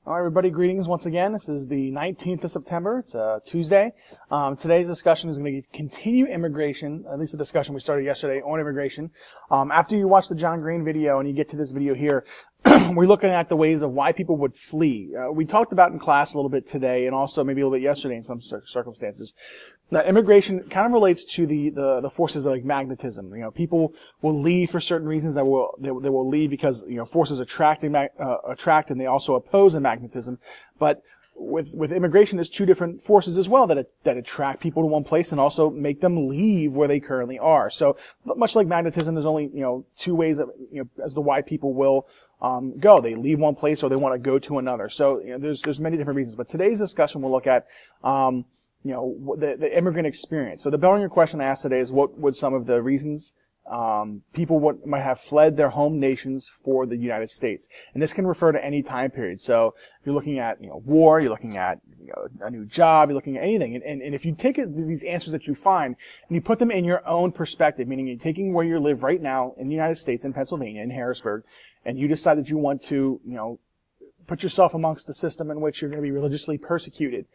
All right, everybody, greetings once again. This is the 19th of September. It's a Tuesday. Today's discussion is going to continue immigration, at least the discussion we started yesterday on immigration. After you watch the John Green video and you get to this video here, we're looking at the ways of why people would flee. We talked about in class a little bit today and also maybe a little bit yesterday in some circumstances. Now, immigration kind of relates to the forces of like magnetism. You know, people will leave for certain reasons. They will leave because, you know, forces attract and they also oppose a magnetism. But with immigration, there's two different forces as well that attract people to one place and also make them leave where they currently are. So much like magnetism, there's only, you know, two ways that, you know, as to why people will go. They leave one place or they want to go to another. So, you know, there's many different reasons. But today's discussion will look at you know, the immigrant experience. So the burning question I asked today is what would some of the reasons people might have fled their home nations for the United States. And this can refer to any time period. So if you're looking at, you know, war, you're looking at, you know, a new job, you're looking at anything. And if you take these answers that you find and you put them in your own perspective, meaning you're taking where you live right now in the United States, in Pennsylvania, in Harrisburg, and you decide that you want to, you know, put yourself amongst the system in which you're going to be religiously persecuted.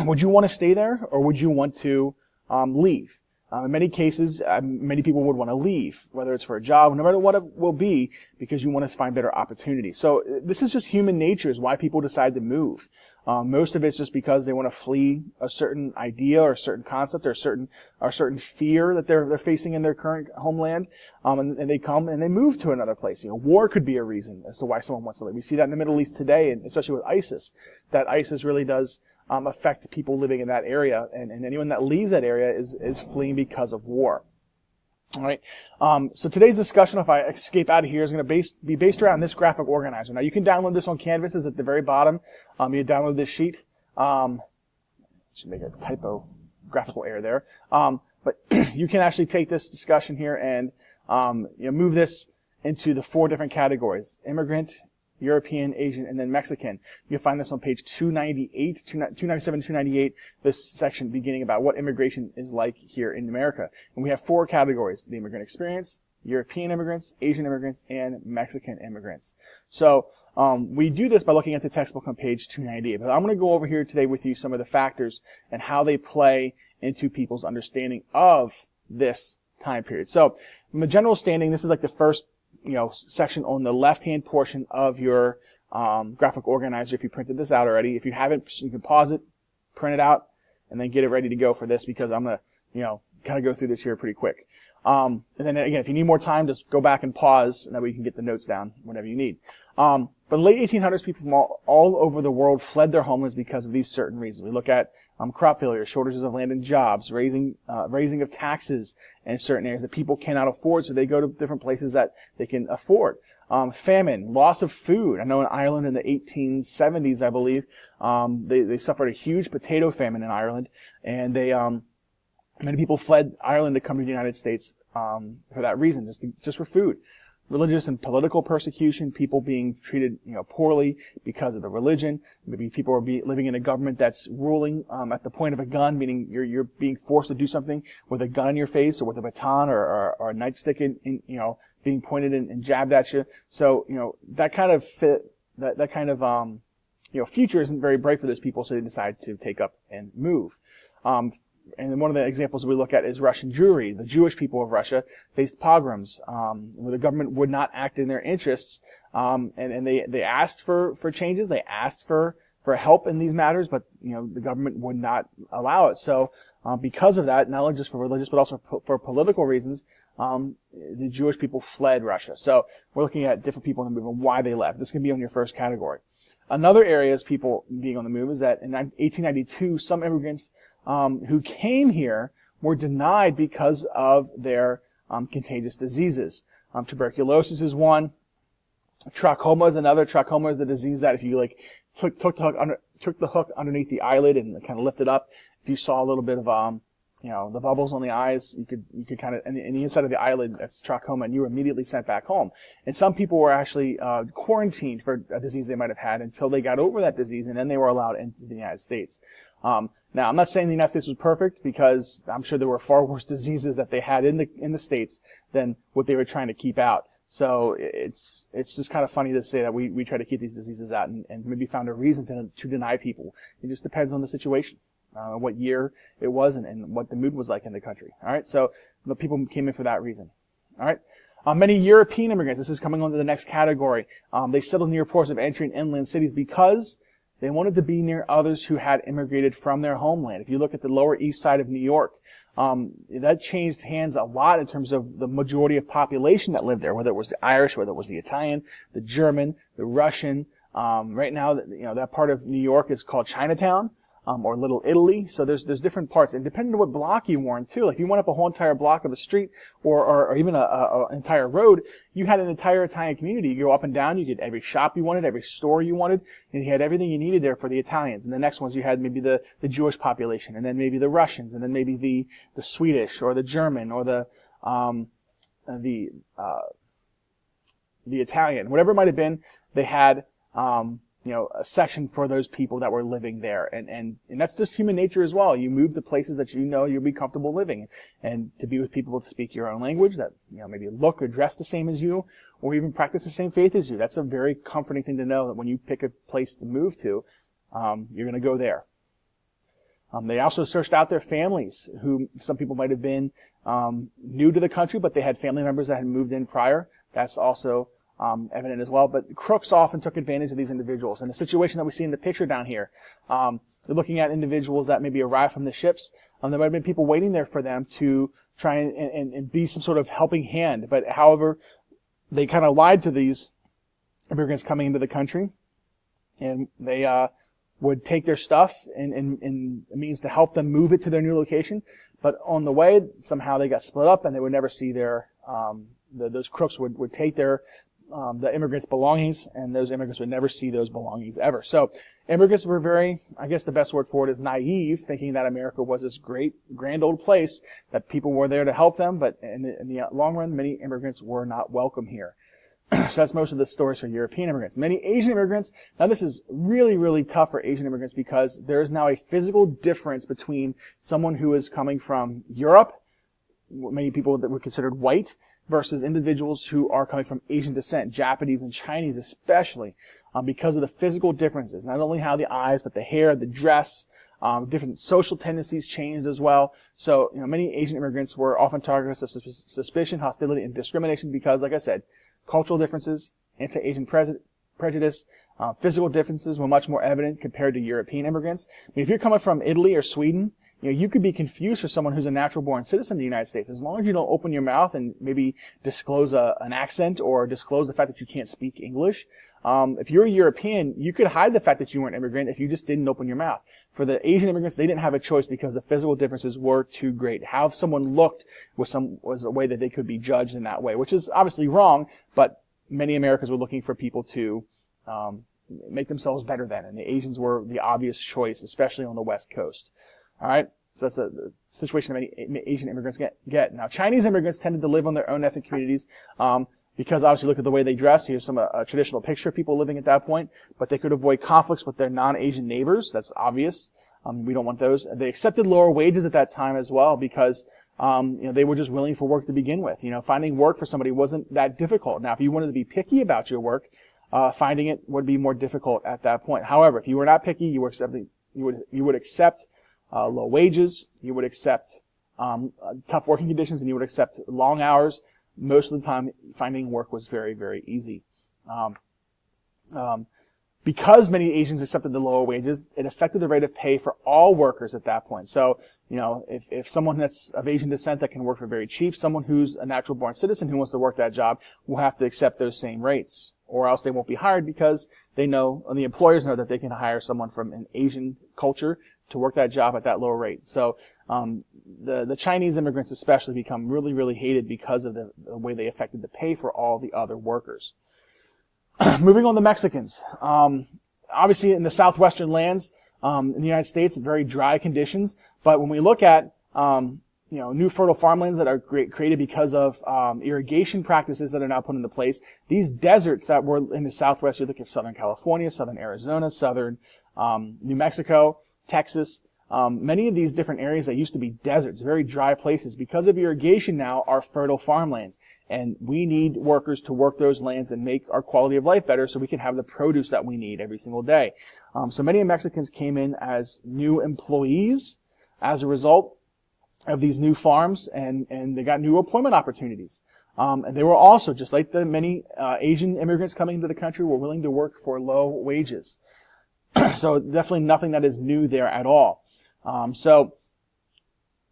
Would you want to stay there, or would you want to leave? In many cases, many people would want to leave, whether it's for a job, no matter what it will be, because you want to find better opportunities. So this is just human nature, is why people decide to move. Most of it's just because they want to flee a certain idea or a certain concept or a certain fear that they're facing in their current homeland, and they come and they move to another place. You know, war could be a reason as to why someone wants to leave. We see that in the Middle East today, and especially with ISIS, that ISIS really does affect people living in that area, and anyone that leaves that area is fleeing because of war. All right. So today's discussion, if I escape out of here, is going to be based around this graphic organizer. Now you can download this on Canvas. It's at the very bottom. You download this sheet. Should make a typo, graphical error there. But you can actually take this discussion here and you know, move this into the four different categories: immigrant, European, Asian, and then Mexican. You'll find this on page 298, 297, 298, this section beginning about what immigration is like here in America. And we have four categories: the immigrant experience, European immigrants, Asian immigrants, and Mexican immigrants. So we do this by looking at the textbook on page 298. But I'm going to go over here today with you some of the factors and how they play into people's understanding of this time period. So from a general standing, this is like the first, you know, section on the left-hand portion of your graphic organizer. If you printed this out already, if you haven't, you can pause it, print it out, and then get it ready to go for this, because I'm gonna, you know, kind of go through this here pretty quick. And then again, if you need more time, just go back and pause, and that way you can get the notes down whenever you need. But in the late 1800s, people from all over the world fled their homelands because of these certain reasons. We look at crop failure, shortages of land and jobs, raising of taxes in certain areas that people cannot afford, so they go to different places that they can afford. Famine, loss of food. I know in Ireland in the 1870s, I believe, they suffered a huge potato famine in Ireland, and many people fled Ireland to come to the United States for that reason, just for food. Religious and political persecution, people being treated, you know, poorly because of the religion. Maybe people are living in a government that's ruling at the point of a gun, meaning you're being forced to do something with a gun in your face or with a baton or a nightstick in, you know, being pointed and jabbed at you. So, you know, that kind of you know, future isn't very bright for those people, so they decide to take up and move. And one of the examples we look at is Russian Jewry. The Jewish people of Russia faced pogroms, where the government would not act in their interests, and they asked for changes. They asked for help in these matters, but, you know, the government would not allow it. So, because of that, not only just for religious, but also for political reasons, the Jewish people fled Russia. So we're looking at different people on the move and why they left. This can be on your first category. Another area is people being on the move is that in 1892, some immigrants who came here were denied because of their contagious diseases. Tuberculosis is one. Trachoma is another. Trachoma is the disease that if you like took the hook underneath the eyelid and kind of lifted up, if you saw a little bit of you know, the bubbles on the eyes, you could kind of, in the inside of the eyelid, that's trachoma, and you were immediately sent back home. And some people were actually quarantined for a disease they might have had until they got over that disease, and then they were allowed into the United States. Now, I'm not saying the United States was perfect, because I'm sure there were far worse diseases that they had in the States than what they were trying to keep out. So it's just kind of funny to say that we try to keep these diseases out and maybe found a reason to deny people. It just depends on the situation, what year it was and what the mood was like in the country. All right, so the people came in for that reason. All right. Many European immigrants, this is coming on to the next category, they settled near ports of entry in inland cities because they wanted to be near others who had immigrated from their homeland. If you look at the lower east side of New York, that changed hands a lot in terms of the majority of population that lived there, whether it was the Irish, whether it was the Italian, the German, the Russian. Right now, that part of New York is called Chinatown. Or Little Italy. So there's different parts, and depending on what block you were in too. Like if you went up a whole entire block of a street or even an entire road, you had an entire Italian community. You go up and down, you get every shop you wanted, every store you wanted, and you had everything you needed there for the Italians. And the next ones you had maybe the Jewish population, and then maybe the Russians, and then maybe the Swedish or the German or the Italian, whatever it might have been. They had a section for those people that were living there. And that's just human nature as well. You move to places that you know you'll be comfortable living, and to be with people that speak your own language, that maybe look or dress the same as you, or even practice the same faith as you. That's a very comforting thing to know, that when you pick a place to move to, you're going to go there. They also searched out their families, who some people might have been new to the country, but they had family members that had moved in prior. That's also evident as well. But crooks often took advantage of these individuals. And the situation that we see in the picture down here, they're looking at individuals that maybe arrived from the ships. There might have been people waiting there for them to try and be some sort of helping hand. But however, they kind of lied to these immigrants coming into the country, and they would take their stuff and it means to help them move it to their new location. But on the way, somehow they got split up, and they would never see their those crooks would take their the immigrants' belongings, and those immigrants would never see those belongings ever. So immigrants were very, I guess the best word for it is naive, thinking that America was this great, grand old place, that people were there to help them, but in the long run, many immigrants were not welcome here. So that's most of the stories for European immigrants. Many Asian immigrants, now this is really, really tough for Asian immigrants because there is now a physical difference between someone who is coming from Europe, many people that were considered white, versus individuals who are coming from Asian descent, Japanese and Chinese especially, because of the physical differences. Not only how the eyes, but the hair, the dress, different social tendencies changed as well. So, many Asian immigrants were often targets of suspicion, hostility, and discrimination because, like I said, cultural differences, anti-Asian prejudice, physical differences were much more evident compared to European immigrants. I mean, if you're coming from Italy or Sweden, you could be confused for someone who's a natural-born citizen of the United States. As long as you don't open your mouth and maybe disclose an accent or disclose the fact that you can't speak English. If you're a European, you could hide the fact that you were an immigrant if you just didn't open your mouth. For the Asian immigrants, they didn't have a choice because the physical differences were too great. How someone looked was a way that they could be judged in that way, which is obviously wrong, but many Americans were looking for people to make themselves better than, and the Asians were the obvious choice, especially on the West Coast. All right, so that's the situation that many Asian immigrants get. Now, Chinese immigrants tended to live on their own ethnic communities because obviously look at the way they dress. Here's a traditional picture of people living at that point, but they could avoid conflicts with their non-Asian neighbors. That's obvious. We don't want those. They accepted lower wages at that time as well because they were just willing for work to begin with. Finding work for somebody wasn't that difficult. Now, if you wanted to be picky about your work, finding it would be more difficult at that point. However, if you were not picky, you would accept low wages, you would accept tough working conditions, and you would accept long hours. Most of the time, finding work was very, very easy. Because many Asians accepted the lower wages, it affected the rate of pay for all workers at that point. So, if someone that's of Asian descent that can work for very cheap, someone who's a natural-born citizen who wants to work that job will have to accept those same rates, or else they won't be hired because they know, and the employers know that they can hire someone from an Asian culture to work that job at that lower rate. So, the Chinese immigrants especially become really, really hated because of the way they affected the pay for all the other workers. Moving on to Mexicans. Obviously in the southwestern lands, in the United States, very dry conditions. But when we look at, new fertile farmlands that are created because of, irrigation practices that are now put into place, these deserts that were in the southwest, you look at southern California, southern Arizona, southern, New Mexico, Texas, Many of these different areas that used to be deserts, very dry places, because of irrigation now are fertile farmlands. And we need workers to work those lands and make our quality of life better so we can have the produce that we need every single day. So many Mexicans came in as new employees as a result of these new farms, and they got new employment opportunities. And they were also, just like the many Asian immigrants coming into the country, were willing to work for low wages. So definitely nothing that is new there at all. So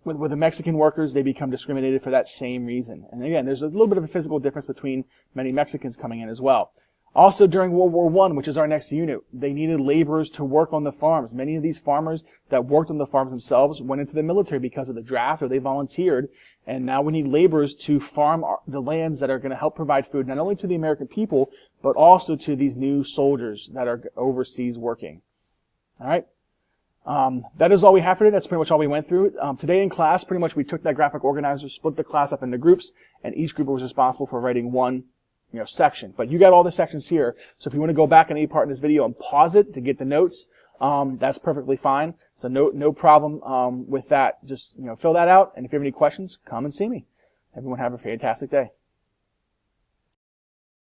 with the Mexican workers, they become discriminated for that same reason. And again, there's a little bit of a physical difference between many Mexicans coming in as well. Also, during World War I, which is our next unit, they needed laborers to work on the farms. Many of these farmers that worked on the farms themselves went into the military because of the draft, or they volunteered. And now we need laborers to farm the lands that are going to help provide food, not only to the American people, but also to these new soldiers that are overseas working. All right. That is all we have for today. That's pretty much all we went through. Today in class, pretty much we took that graphic organizer, split the class up into groups, and each group was responsible for writing one, section. But you got all the sections here. So if you want to go back on any part in this video and pause it to get the notes, that's perfectly fine. So no problem, with that. Just, fill that out. And if you have any questions, come and see me. Everyone have a fantastic day.